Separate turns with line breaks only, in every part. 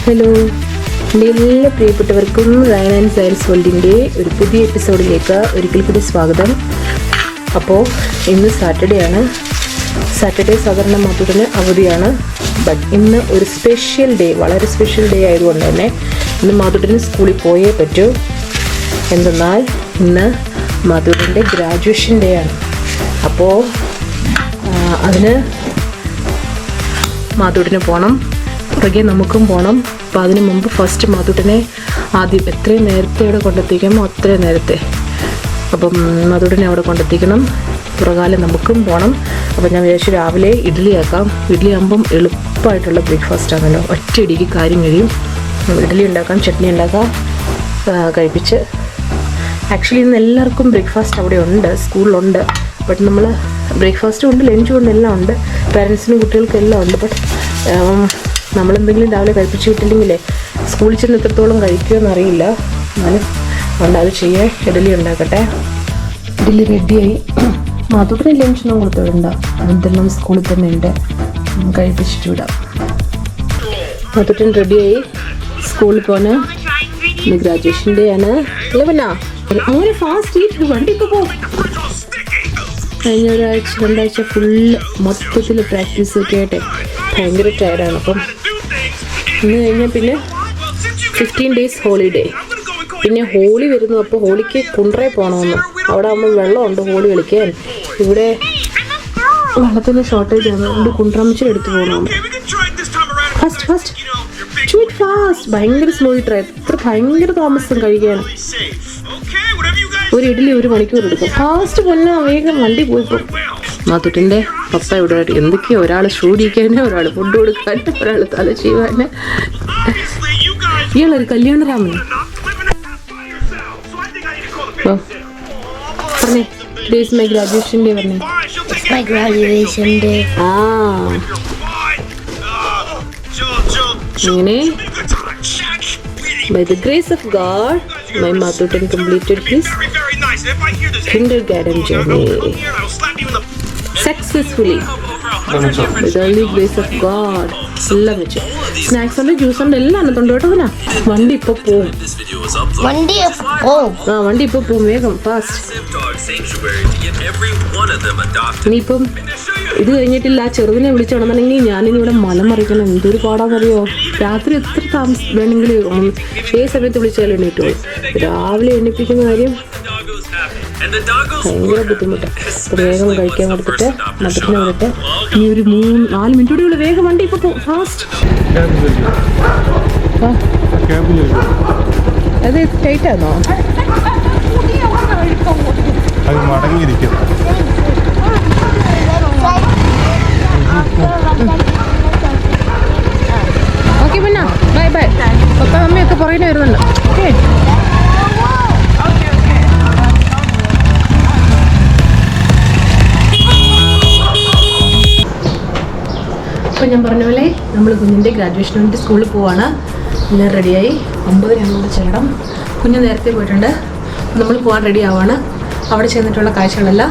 Hello, എൻ്റെ എല്ലാ പ്രിയപ്പെട്ടവർക്കും റയൻ ആൻഡ് സയൻസ് വേൾഡിൻ്റെ ഒരു പുതിയ എപ്പിസോഡിലേക്ക് ഒരിക്കൽ കൂടി സ്വാഗതം. അപ്പോൾ ഇന്ന് സാറ്റർഡേ ആണ്. സാറ്റർഡേ സാധാരണ മധുവിന് അവധിയാണ്. ബട്ട് ഇന്ന് ഒരു സ്പെഷ്യൽ ഡേ, വളരെ സ്പെഷ്യൽ ഡേ ആയതുകൊണ്ട് തന്നെ ഇന്ന് മധുവിന് സ്കൂളിൽ പോയേ പറ്റൂ. എന്തെന്നാൽ ഇന്ന് മധുവിൻ്റെ ഗ്രാജുവേഷൻ ഡേ ആണ്. അപ്പോൾ അതിന് മധുവിന് പോകണം, പുറകെ നമുക്കും പോകണം. അപ്പോൾ അതിന് മുമ്പ് ഫസ്റ്റ് മധുവിനെ ആദ്യം എത്രയും നേരത്തെ അവിടെ കൊണ്ടെത്തിക്കാമോ അത്രയും നേരത്തെ. അപ്പം മധുവിനെ അവിടെ കൊണ്ടെത്തിക്കണം, പുറകാലം നമുക്കും പോകണം. അപ്പം ഞാൻ വിചാരിച്ചു രാവിലെ ഇഡ്ഡലി ആക്കാം. ഇഡ്ഡലി ആകുമ്പം എളുപ്പമായിട്ടുള്ള ബ്രേക്ക്ഫാസ്റ്റ് ആണല്ലോ, ഒറ്റയടിക്ക് കാര്യം കഴിയും. ഇഡ്ഡലി ഉണ്ടാക്കാം, ചട്നി ഉണ്ടാക്കാം, കഴിപ്പിച്ച്. ആക്ച്വലി ഇന്ന് എല്ലാവർക്കും ബ്രേക്ക്ഫാസ്റ്റ് അവിടെ ഉണ്ട്, സ്കൂളിലുണ്ട്. ബട്ട് നമ്മൾ ബ്രേക്ക്ഫാസ്റ്റും ഉണ്ട്, ലഞ്ചും ഉണ്ട്, എല്ലാം ഉണ്ട്. പാരൻസിനും കുട്ടികൾക്കും എല്ലാം ഉണ്ട്. ബട്ട് നമ്മളെന്തെങ്കിലും രാവിലെ കഴിപ്പിച്ച് വിട്ടില്ലെങ്കിലേ സ്കൂളിൽ ചെന്ന് എത്രത്തോളം കഴിക്കുമെന്ന് അറിയില്ല. എന്നാലും ഉണ്ട്, അത് ചെയ്യാൻ ഇഡ്ഡലി ഉണ്ടാക്കട്ടെ. ഇഡ്ഡലി റെഡിയായി. മധുവിന് ലഞ്ചൊന്നും കൊടുത്തുവിടണ്ട, അതെല്ലാം സ്കൂളിൽ തന്നെ ഉണ്ട്, കഴിപ്പിച്ചിട്ട് വിടാം. മധുവിന് റെഡിയായി സ്കൂളിൽ പോകാൻ. ഇന്ന് ഗ്രാജുവേഷൻ ഡേ ആണ്. അല്ലേ പിന്നെ അങ്ങനെ ഫാസ്റ്റ് ഈറ്റ് വണ്ടി ഇപ്പോൾ പോകും. കഴിഞ്ഞ രണ്ടാഴ്ച ഫുള്ള് മൊത്തത്തിൽ പ്രാക്ടീസൊക്കെ ആയിട്ട് ഭയങ്കര ടയർഡാണ്. അപ്പം ഇന്ന് കഴിഞ്ഞാൽ പിന്നെ 15 days ഹോളിഡേ. പിന്നെ ഹോളി വരുന്നു. അപ്പോൾ ഹോളിക്ക് കുണ്ട്രയിൽ പോകണമെന്ന്. അവിടെ ആകുമ്പോൾ വെള്ളമുണ്ട് ഹോളി കളിക്കാൻ. ഇവിടെ വെള്ളത്തിന് ഷോർട്ടേജ് ആണ്, അതുകൊണ്ട് കുണ്ട്രമിച്ചിൽ എടുത്ത് പോകണം. ഫാസ്റ്റ് ഭയങ്കര സ്ലോ ട്രൈ. എത്ര ഭയങ്കര താമസം കഴിക്കാൻ. ഒരു ഇഡ്ഡലി 1 മണിക്കൂർ എടുക്കും. ഫാസ്റ്റ് പൊന്ന വേഗം വണ്ടി പോയിപ്പോൾ. മധുട്ടിൻ്റെ പപ്പ ഇവിടെ എന്തൊക്കെയോ, ഒരാൾ ഷൂടിക്കാൻ, ഒരാൾ ഫുഡ് കൊടുക്കാൻ, ഒരാൾ തല ചെയ്യുവാൻ. ഇയാളൊരു കല്യാണരാമൻ. പറഞ്ഞേ, ടുഡേയ്സ് മൈ ഗ്രാജുവേഷൻ ഡേ പറഞ്ഞേ.
My graduation day.
ഇങ്ങനെ by the grace of God, my Madhutan completed his kindergarten journey successfully. By the only grace of God. എല്ലാം വെച്ച് സ്നാക്സ് ഉണ്ട്, ജ്യൂസ് ഉണ്ട്, എല്ലാം അന്നത്തോണ്ട് കേട്ടോ. പിന്നെ വണ്ടി ഇപ്പോൾ പോവും. വണ്ടി ഇപ്പോൾ പോവും. വേഗം ഫാസ്റ്റ്. ഇനിയിപ്പം ഇത് കഴിഞ്ഞിട്ടില്ല, ആ ചെറുതിനെ വിളിച്ചോണമെന്നുണ്ടെങ്കിൽ ഞാനിന്നിവിടെ മലം മറിക്കണം. എന്തൊരു പാടാന്നറിയോ. രാത്രി എത്ര താമസം വേണമെങ്കിലും ഏത് സമയത്ത് വിളിച്ചാലും എണ്ണീറ്റോളൂ. രാവിലെ എണ്ണിപ്പിക്കുന്ന കാര്യം ഭയങ്കര ബുദ്ധിമുട്ടാണ്. അപ്പോൾ വേഗം കഴിക്കാൻ കൊടുത്തിട്ട് മധുരനെ വിളിട്ട് ഇനി ഒരു 3-4 മിനിറ്റ് കൂടി ഉള്ളു. വേഗം വണ്ടി ഇപ്പോൾ പോകും. ഫാസ്റ്റ്. അത് ടൈറ്റാണോ? ഓക്കെ പിന്നെ ബൈ ബൈ. പപ്പ അമ്മയൊക്കെ പുറകിൽ വരുന്നുണ്ട്. ഓക്കെ. അപ്പോൾ ഞാൻ പറഞ്ഞ പോലെ നമ്മൾ കുഞ്ഞിൻ്റെ ഗ്രാജുവേഷൻ വേണ്ടി സ്കൂളിൽ പോവാണ്. എല്ലാം റെഡിയായി. 9 കൂടെ ചെല്ലണം. കുഞ്ഞ് നേരത്തെ പോയിട്ടുണ്ട്. നമ്മൾ പോകാൻ റെഡി ആവുകയാണ്. അവിടെ ചെന്നിട്ടുള്ള കാഴ്ചകളെല്ലാം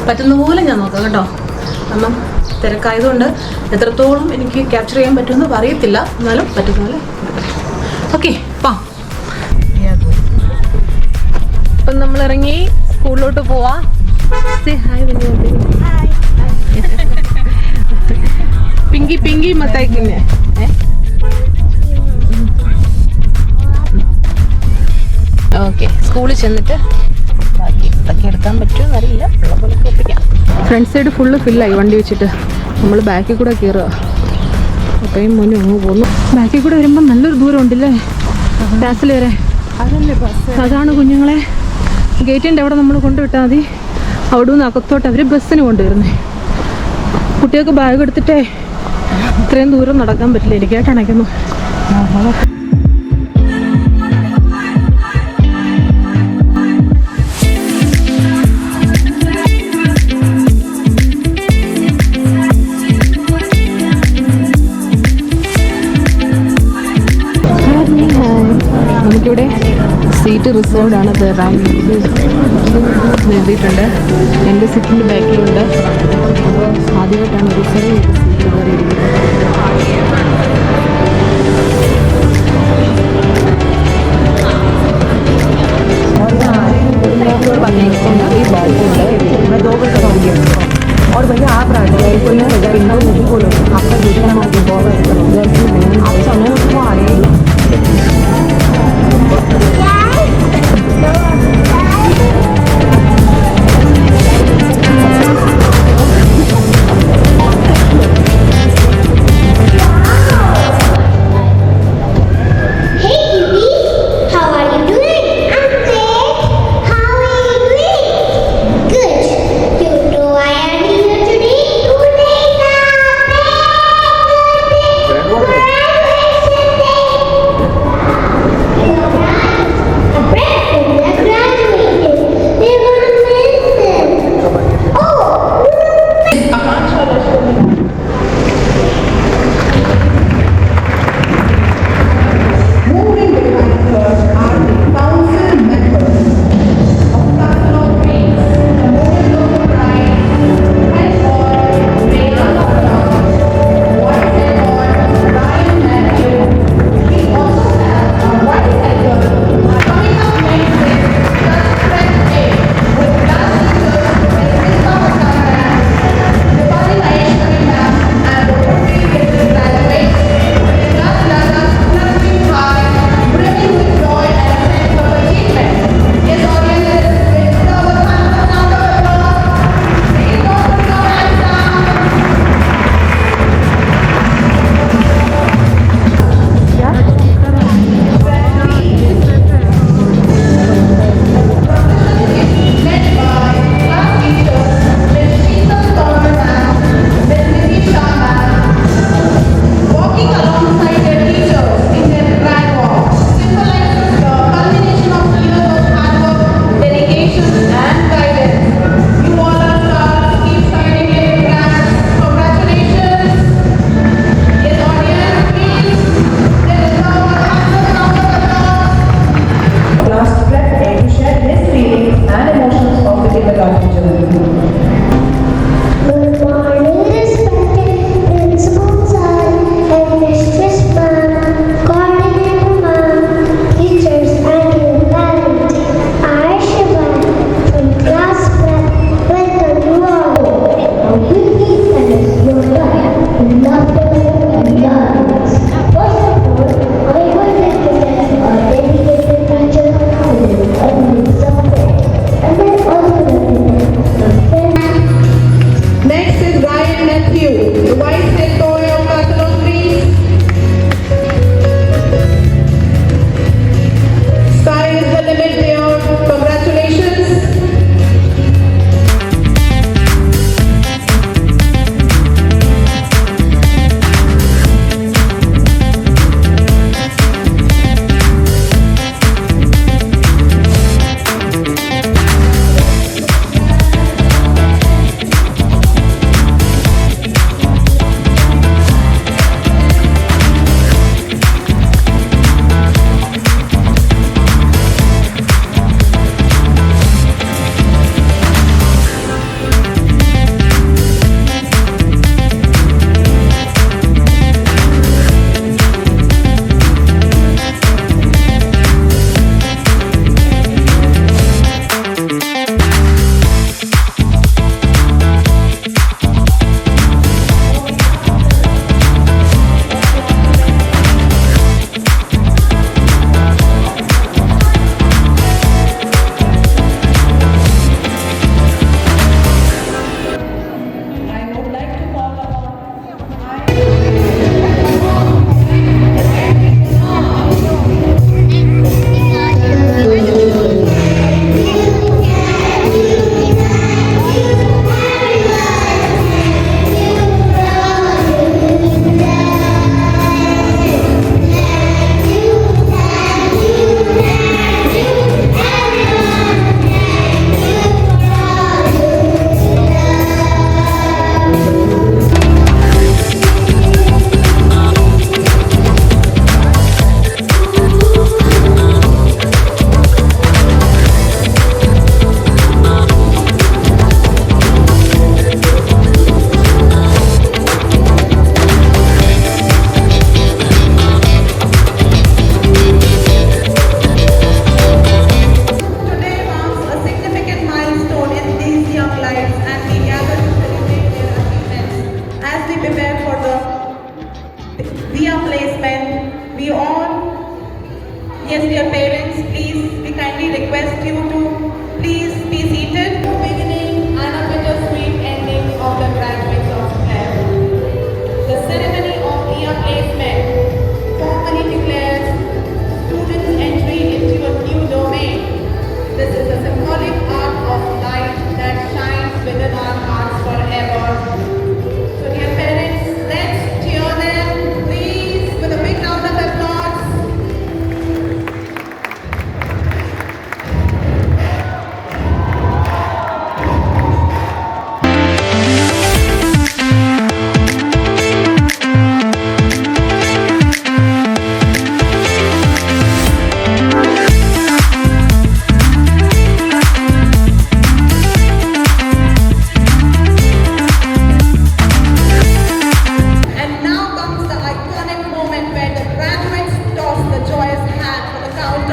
പറ്റുന്ന പോലെ ഞാൻ നോക്കാം കേട്ടോ. കാരണം തിരക്കായതുകൊണ്ട് എത്രത്തോളം എനിക്ക് ക്യാപ്ചർ ചെയ്യാൻ പറ്റുമെന്ന് അറിയത്തില്ല. എന്നാലും പറ്റുന്ന പോലെ. ഓക്കെ, അപ്പം നമ്മൾ ഇറങ്ങി സ്കൂളിലോട്ട് പോവാം. പിങ്കി മത്തായിക്കിന്നെ. ഓക്കെ, സ്കൂളിൽ ചെന്നിട്ട് ബാക്കി ഇതൊക്കെ എടുക്കാൻ പറ്റുമെന്ന് അറിയില്ല. ഉള്ള പോലെ ഒപ്പിക്കാം. ഫ്രണ്ട് സൈഡ് ഫുള്ള് ഫില്ലായി വണ്ടി വെച്ചിട്ട്. നമ്മൾ ബാക്കിൽ കൂടെ കയറുക. അപ്പയും മോനും അങ്ങ് പോന്നു. ബാക്കിൽ കൂടെ വരുമ്പോൾ നല്ലൊരു ദൂരം ഉണ്ടല്ലേ ക്ലാസ്സിൽ വരെ. അതാണ് കുഞ്ഞുങ്ങളെ ഗേറ്റിൻ്റെ അവിടെ നമ്മൾ കൊണ്ടുവിട്ടാൽ മതി. അവിടെ നിന്ന് അകത്തോട്ട് അവർ ബസ്സിന് കൊണ്ടുവരുന്നേ. കുട്ടികൾക്ക് ബാഗ് എടുത്തിട്ടേ ഇത്രയും ദൂരം നടക്കാൻ പറ്റില്ല. എനിക്കായിട്ട് അണയ്ക്കുന്നു. നമുക്കിവിടെ സീറ്റ് റിസർവ്ഡ് ആണ്. റാങ്ക് എഴുതിയിട്ടുണ്ട്. എൻ്റെ സീറ്റിൻ്റെ ബാക്കിലുണ്ട്. അപ്പോൾ ആദ്യമായിട്ടാണ് റിസർവ് ചെയ്ത് seat കയറിയിരിക്കുന്നത്.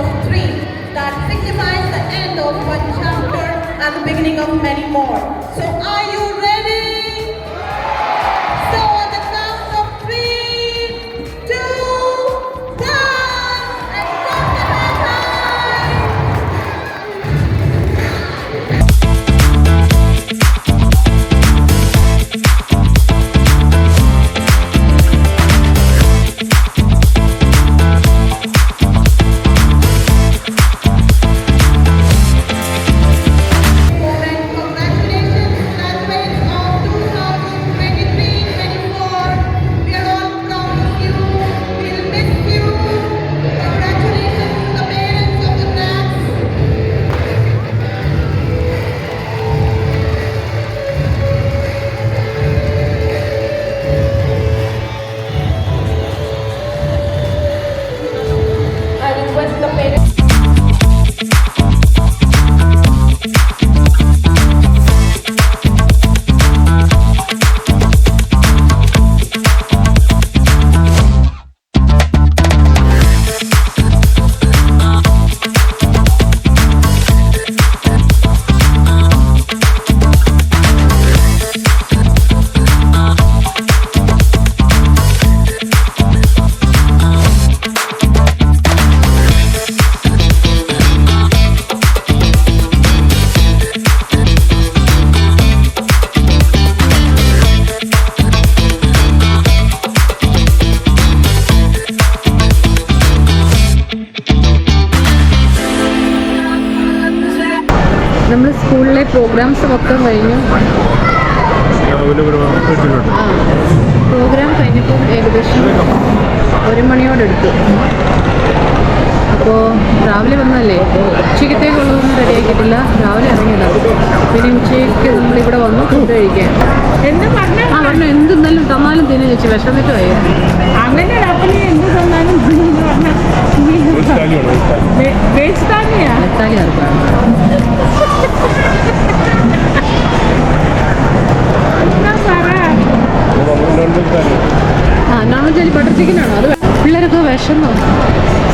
of 3 that signifies the end of one chapter and the beginning of many more. So are you ready? So on the count of 3, 2, 1, and stop the time! Congratulations, graduates of 2023-24. We are all proud of you. We'll miss you. Congratulations to the parents of the class. I request the parents.
നമ്മൾ സ്കൂളിലെ programmes മൊത്തം കഴിഞ്ഞു. Programme കഴിഞ്ഞപ്പോൾ ഏകദേശം 1 മണിയോടെടുത്തു. അപ്പോൾ രാവിലെ വന്നല്ലേ, ഉച്ചയ്ക്കത്തേക്കുള്ളതൊന്നും റെഡിയാക്കിയിട്ടില്ല. രാവിലെ ഇറങ്ങിയതാണ്. പിന്നെ ഉച്ചയ്ക്ക് നമ്മളിവിടെ വന്നു ഫുഡ് കഴിക്കാൻ. പറഞ്ഞു എന്തെന്നാലും തന്നാലും തിന്നു ചോദിച്ചു. വിശന്നിട്ട് പോയി.
അങ്ങനെ എന്ത് തന്നാലും വേസ്റ്റാനിയാ
എത്താലി ആർക്കാണ് നോൺ വെജ് ബട്ടർ ചിക്കനാണോ അത്? പിള്ളേരൊക്കെ വിശന്നോ?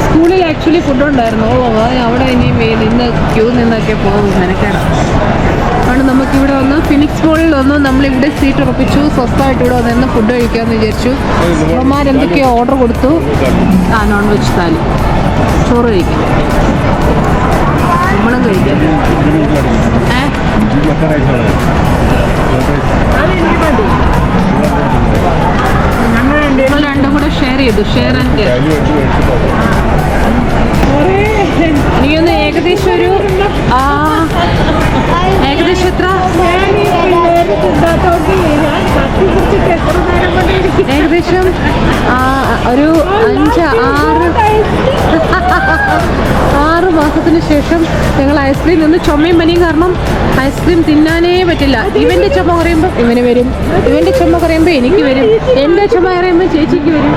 സ്കൂളിൽ ആക്ച്വലി ഫുഡ് ഉണ്ടായിരുന്നു. അവിടെ ഇനിയും ഇന്ന് ക്യൂ നിന്നൊക്കെ പോകും. മെനക്കേടാ. അതുകൊണ്ട് നമുക്കിവിടെ വന്ന് ഫിനിക്സ് മോളിൽ വന്ന് നമ്മളിവിടെ സീറ്റ് ഉറപ്പിച്ചു. സ്വസ്ഥമായിട്ട് ഇവിടെ വന്ന് ഫുഡ് കഴിക്കാമെന്ന് വിചാരിച്ചു. അമ്മമാരെന്തൊക്കെയോ ഓർഡർ കൊടുത്തു. നോൺ വെജ് താലി, ചോറ് കഴിക്കാം, നമ്മളും കഴിക്കാം. ഞങ്ങൾ രണ്ടും കൂടെ ഷെയർ ചെയ്തു. ഷെയർ ആൻഡ് എനിക്കൊന്ന് ഏകദേശം ഒരു ഏകദേശം എത്ര ഏകദേശം ഒരു 6 മാസത്തിന് ശേഷം ഞങ്ങൾ ഐസ്ക്രീം നിന്ന് ചുമയും പനിയും കാരണം ഐസ്ക്രീം തിന്നാനേ പറ്റില്ല. ഇവൻ്റെ ചുമ കുറയുമ്പോൾ ഇവന് വരും, ഇവൻ്റെ ചുമ കുറയുമ്പോൾ എനിക്ക് വരും, എൻ്റെ ചുമ കുറയുമ്പോൾ ചേച്ചിക്ക് വരും.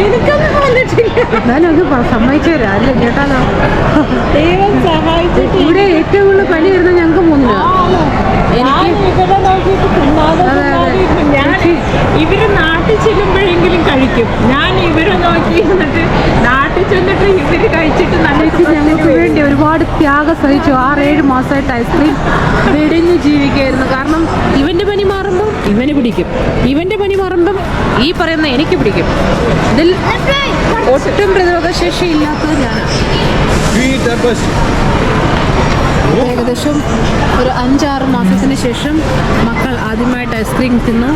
എനിക്കൊന്നും വന്നിട്ടില്ല. ഞാനത് സമ്മതിച്ചു തരാം. അല്ല കേട്ടാലോ, ഇവിടെ ഏറ്റവും കൂടുതൽ പനി വരുന്നത് ഞങ്ങൾക്ക് 3 രൂപ.
ഇവര് നാട്ടിൽ ചെല്ലുമ്പോഴെങ്കിലും കഴിക്കും. ഞാൻ ഇവരെ നോക്കി എന്നിട്ട് നാട്ടിൽ ചെന്നിട്ട് ഇവര് കഴിച്ചിട്ട് നല്ല
ഞങ്ങൾക്ക് വേണ്ടി ഒരുപാട് ത്യാഗം സഹിച്ചു. 6-7 മാസമായിട്ട് ഐസ്ക്രീം വെടിഞ്ഞ് ജീവിക്കായിരുന്നു. കാരണം ഇവൻ്റെ പനി മാറുമ്പോൾ ഇവന് പിടിക്കും, ഇവൻ്റെ പനി മാറുമ്പം ഈ പറയുന്ന എനിക്ക് പിടിക്കും. ഇതിൽ ഒട്ടും പ്രതിരോധശേഷി ഇല്ലാത്തത് ഞാനാണ്. ഏകദേശം ഒരു 5-6 മാസത്തിന് ശേഷം മക്കൾ ആദ്യമായിട്ട് ഐസ്ക്രീം തിന്നു.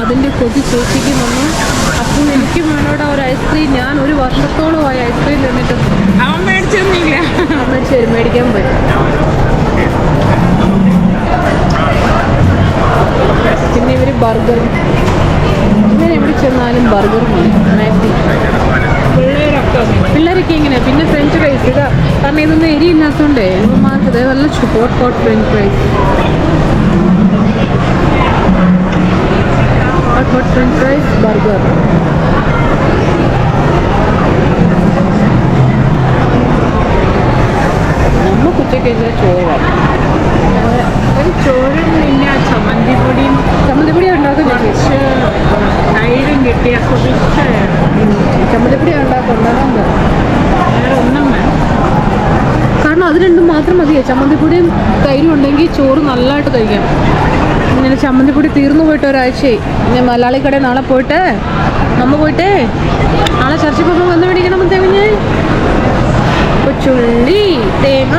അതിൻ്റെ കൊതി ചേച്ചിക്ക് വന്നു. അപ്പോൾ എനിക്കും വേണോടെ ഒരു ഐസ്ക്രീം. ഞാൻ ഒരു വർഷത്തോളമായി ഐസ്ക്രീം തിന്നിട്ട്
അവൻ മേടിച്ചൊന്നുമില്ല.
ശരി, മേടിക്കാൻ പോയി. പിന്നെ ഇവർ ബർഗർ, ഇങ്ങനെ എവിടെ ചെന്നാലും ബർഗർ മാഗി. പിള്ളേരൊക്കെ ഇങ്ങനെ. പിന്നെ ഫ്രഞ്ച് ഫ്രൈസ് ഇതാ, കാരണം ഇതൊന്നും എരിയില്ലാത്തതുകൊണ്ടേ ഇവന്മാർക്ക് ഇതേപോലെ hot French fries, hot French fries, burger. നമുക്ക് ഉച്ചയ്ക്ക് ചോറാണ്.
ചോറും പിന്നെ ചമ്മന്തിപ്പൊടിയും
ഉണ്ടാക്കും.
തൈരും കിട്ടിയ
ചമ്മന്തിപ്പൊടി ഉണ്ടാക്കാൻ
വേറെ ഒന്നും വേണം.
മാത്രം മതിയോ? ചമ്മന്തിപ്പൊടിയും തൈരും ഉണ്ടെങ്കിൽ ചോറ് നല്ലതായിട്ട് കഴിക്കാം. ഇങ്ങനെ ചമ്മന്തിപ്പൊടി തീർന്നു പോയിട്ട് ഒരാഴ്ചയായി. ഞാൻ മലയാളി കടയിൽ നാളെ പോയിട്ട് നാളെ ചർച്ചിൽ പോകുമ്പോൾ വന്ന് മേടിക്കണം. തേങ്ങ, കൊച്ചുള്ളി, തേങ്ങ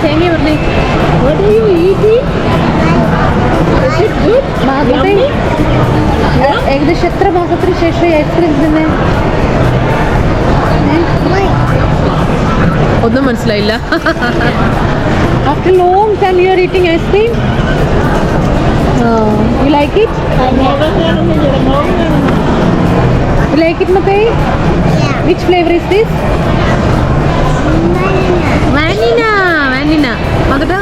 തേങ്ങ പറഞ്ഞേ. What are you eating? Is it good? ഏകദേശം എത്ര മാസത്തിന് ശേഷം ഐസ്ക്രീം തിന്നെ? ഒന്നും മനസ്സിലായില്ല. After long time you are eating ice cream? You like it? You like it, Makai?
Yeah.
Which flavor is this? Vanilla. Madhura,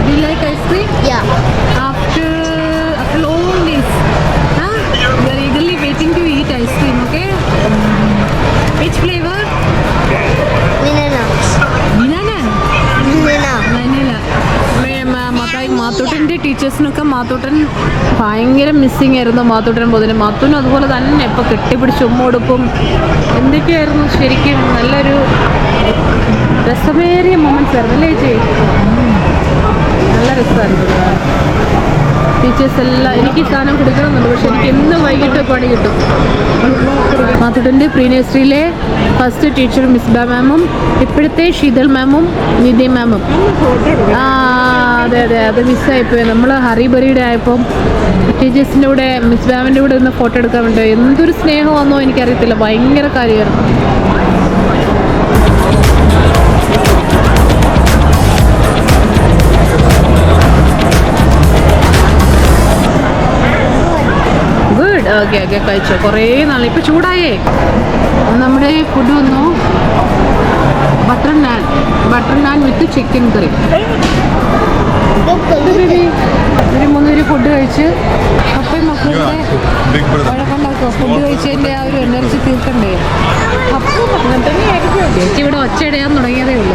do you like ice cream?
Yeah.
After long days, you are eagerly waiting to eat ice cream, okay? Which flavor?
Banana.
Banana?
Banana.
മാത്തൂട്ടൻ്റെ ടീച്ചേഴ്സിനൊക്കെ മാത്തൂട്ടൻ ഭയങ്കര missing ആയിരുന്നു. മാത്തൂട്ടൻ പൊതുവെ മാത്തൂനും അതുപോലെ തന്നെ ഇപ്പോൾ കെട്ടിപ്പിടിച്ച് ഉമ്മ കൊടുക്കും. എന്തൊക്കെയായിരുന്നു ശരിക്കും നല്ലൊരു രസമേറിയ മൊമെൻറ്റ്സ് ആയിരുന്നു അല്ലേ ചേച്ചി? നല്ല രസമായിരുന്നു. ടീച്ചേഴ്സ് എല്ലാം എനിക്ക് ഈ സാധനം കൊടുക്കണമെന്നുണ്ട്, പക്ഷെ എനിക്ക് എന്നും വൈകിട്ട് പണി കിട്ടും. മാത്തൂട്ടൻ്റെ പ്രീ നഴ്സറിയിലെ ഫസ്റ്റ് ടീച്ചർ മിസ്ബ മാമും ഇപ്പോഴത്തെ ശീതൾ മാമും നിധി മാമും. അതെ അത് മിസ്സായിപ്പോയി. നമ്മൾ ഹറിബറിയുടെ ആയപ്പം ടീച്ചേഴ്സിൻ്റെ കൂടെ മിസ് മാമിൻ്റെ കൂടെ ഒന്ന് ഫോട്ടോ എടുക്കാൻ വേണ്ടി എന്തൊരു സ്നേഹമാണെന്നോ എനിക്കറിയത്തില്ല, ഭയങ്കര കാര്യമായിരുന്നു. ഗുഡ്. ഓക്കെ കഴിച്ചോ. കുറേ നാൾ ഇപ്പോൾ ചൂടായേ. നമ്മുടെ ഫുഡ് വന്നു. ബട്ടർ നാൻ വിത്ത് ചിക്കൻ കറി. ഒരു 3 പേര് ഫുഡ് കഴിച്ച് അപ്പയും മക്കളുടെ വഴക്കുണ്ടാക്കുക. ഫുഡ് കഴിച്ചതിൻ്റെ ആ ഒരു എനർജി തീർക്കണ്ടേ? അപ്പം ചേച്ചി ഇവിടെ ഒച്ചയിടയാൻ തുടങ്ങിയതേ ഉള്ളൂ.